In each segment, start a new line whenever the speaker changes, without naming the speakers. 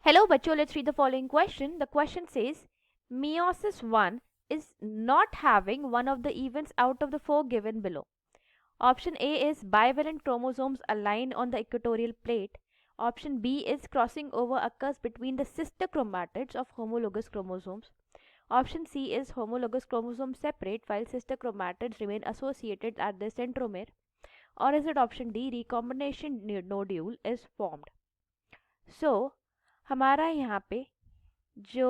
Hello, bachcho. Let's read the following question. The question says, meiosis 1 is not having one of the events out of the four given below. Option A is bivalent chromosomes align on the equatorial plate. Option B is crossing over occurs between the sister chromatids of homologous chromosomes. Option C is homologous chromosomes separate while sister chromatids remain associated at their centromere. Or is it option D, recombination nodule is formed? So, हमारा यहाँ पे जो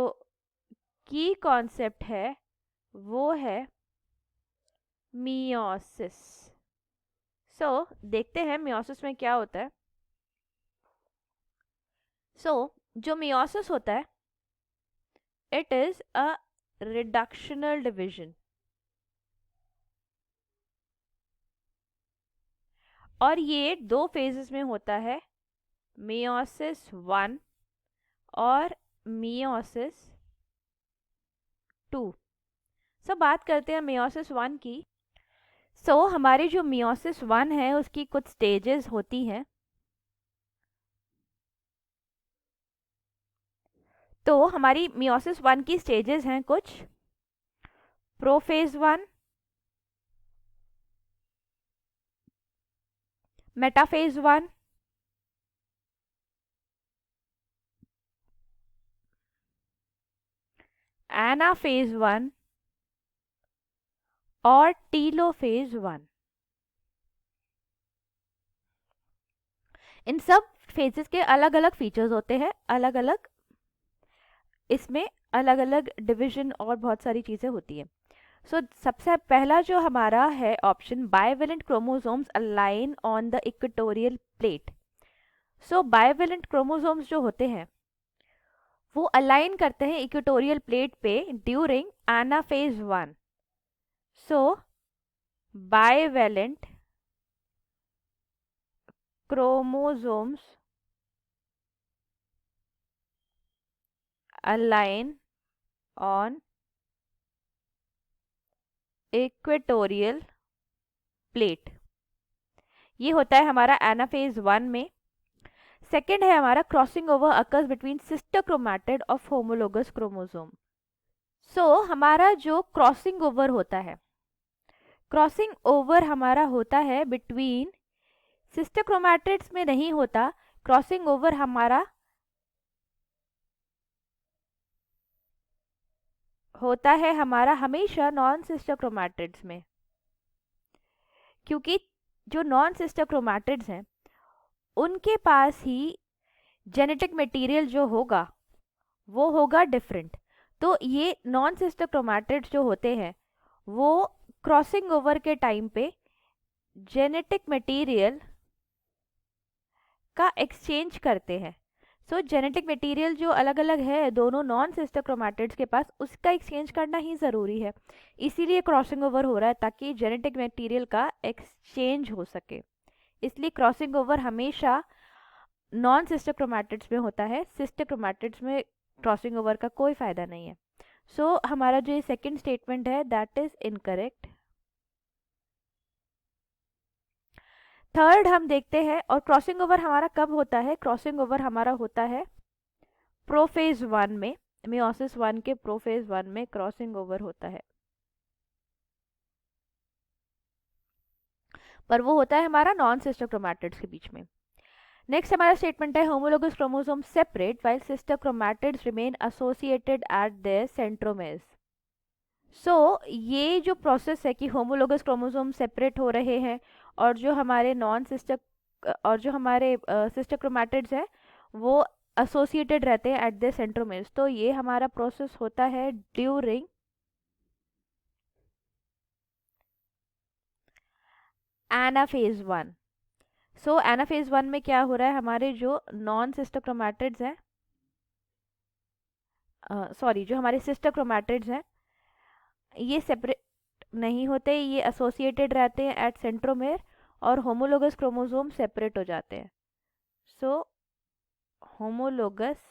की concept है वो है meiosis. देखते हैं मियोसिस में क्या होता है। जो मियोसिस होता है, it is a reductional division, और ये दो फेजेस में होता है, मियोसिस 1 और मियोसिस 2। बात करते हैं मियोसिस 1 की। हमारी जो मियोसिस 1 है उसकी कुछ स्टेजेस होती हैं। तो हमारी मियोसिस 1 की स्टेजेस हैं कुछ, प्रोफेज 1, मेटाफेज 1, एनाफेज 1 और टीलोफेज 1। इन सब फेजेस के अलग अलग फीचर्स होते हैं, अलग अलग इसमें अलग अलग डिवीजन और बहुत सारी चीज़ें होती हैं। सबसे पहला जो हमारा है option, bivalent chromosomes align on the equatorial plate. Bivalent chromosomes जो होते हैं वो अलाइन करते हैं इक्वेटोरियल प्लेट पे during anaphase 1। Bivalent chromosomes align on equatorial plate, ये होता है हमारा एनाफेज 1 में। सेकेंड है हमारा crossing over occurs between sister chromatid of homologous chromosome. हमारा जो क्रॉसिंग ओवर होता है, क्रॉसिंग ओवर हमारा होता है बिटवीन सिस्टर क्रोमैटिड्स में नहीं होता, क्रॉसिंग ओवर हमारा होता है हमारा हमेशा नॉन सिस्टर क्रोमैटिड्स में, क्योंकि जो नॉन सिस्टर क्रोमैटिड्स हैं उनके पास ही जेनेटिक मटेरियल जो होगा वो होगा डिफरेंट। तो ये नॉन सिस्टर क्रोमैटिड्स जो होते हैं वो क्रॉसिंग ओवर के टाइम पे जेनेटिक मटेरियल का एक्सचेंज करते हैं। जेनेटिक मटेरियल जो अलग अलग है दोनों नॉन सिस्टर क्रोमैटिड्स के पास, उसका एक्सचेंज करना ही ज़रूरी है, इसीलिए क्रॉसिंग ओवर हो रहा है ताकि जेनेटिक मटेरियल का एक्सचेंज हो सके। इसलिए क्रॉसिंग ओवर हमेशा नॉन सिस्टर क्रोमैटिड्स में होता है, सिस्टर क्रोमैटिड्स में क्रॉसिंग ओवर का कोई फ़ायदा नहीं है। हमारा जो ये सेकेंड स्टेटमेंट है दैट इज़ इनकरेक्ट। थर्ड हम देखते हैं, और क्रॉसिंग ओवर हमारा कब होता है? क्रॉसिंग ओवर हमारा होता है प्रोफेज 1 में, मियोसिस 1 के प्रोफेज 1 में क्रॉसिंग ओवर होता है, पर वो होता है हमारा नॉन सिस्टर क्रोमैटिड्स के बीच में। नेक्स्ट हमारा स्टेटमेंट है, homologous chromosome separate while sister chromatids remain associated at their centromeres. ये जो प्रोसेस है कि होमोलोगस क्रोमोसोम सेपरेट हो रहे हैं और जो हमारे नॉन सिस्टर और जो हमारे सिस्टर क्रोमैटिड्स हैं वो एसोसिएटेड रहते हैं एट द सेंट्रोमेर्स। तो ये हमारा प्रोसेस होता है ड्यूरिंग एनाफेज 1। एनाफेज 1 में क्या हो रहा है, हमारे जो नॉन सिस्टर क्रोमैटिड्स हैं, सॉरी जो हमारे सिस्टर क्रोमैटिड्स हैं ये सेपरेट नहीं होते, ये एसोसिएटेड रहते हैं एट सेंट्रोमेर और होमोलोगस क्रोमोसोम सेपरेट हो जाते हैं। होमोलोगस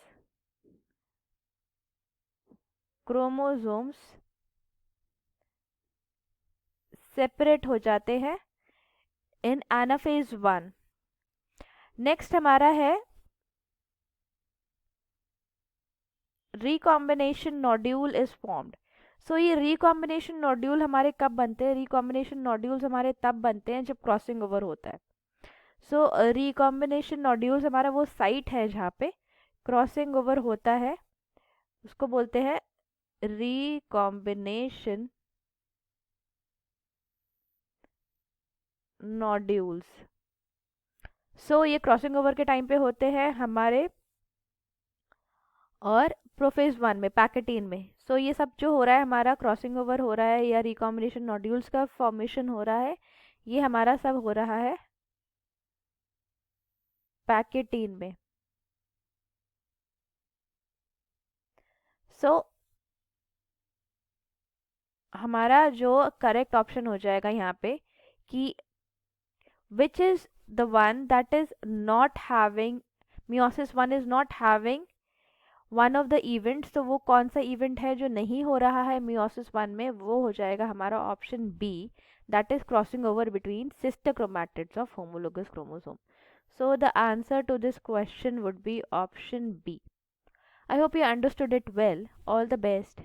क्रोमोसोम्स सेपरेट हो जाते हैं इन एनाफेज 1। नेक्स्ट हमारा है recombination nodule is formed. सो ये रिकॉम्बिनेशन नोड्यूल हमारे कब बनते हैं? रिकॉम्बिनेशन नोड्यूल्स हमारे तब बनते हैं जब क्रॉसिंग ओवर होता है. सो रिकॉम्बिनेशन नोड्यूल्स हमारा वो साइट है जहाँ पे क्रॉसिंग ओवर होता है, उसको बोलते हैं रिकॉम्बिनेशन नोड्यूल्स. सो ये क्रॉसिंग ओवर के टाइम पे होते हैं हमारे और प्रोफेज 1 में पैकेटीन में. सो ये सब जो हो रहा है हमारा क्रॉसिंग ओवर हो रहा है या रिकॉम्बिनेशन नोड्यूल्स का फॉर्मेशन हो रहा है, ये हमारा सब हो रहा है पैकेटीन में. सो हमारा जो करेक्ट ऑप्शन हो जाएगा यहाँ पे कि which is the one that is not having meiosis 1 is not having one of the events. तो वो कौन सा इवेंट है जो नहीं हो रहा है meiosis 1 में? वो हो जाएगा हमारा option B, that is crossing over between sister chromatids of homologous chromosome. So the answer to this question would be option B. I hope you understood it well. All the best.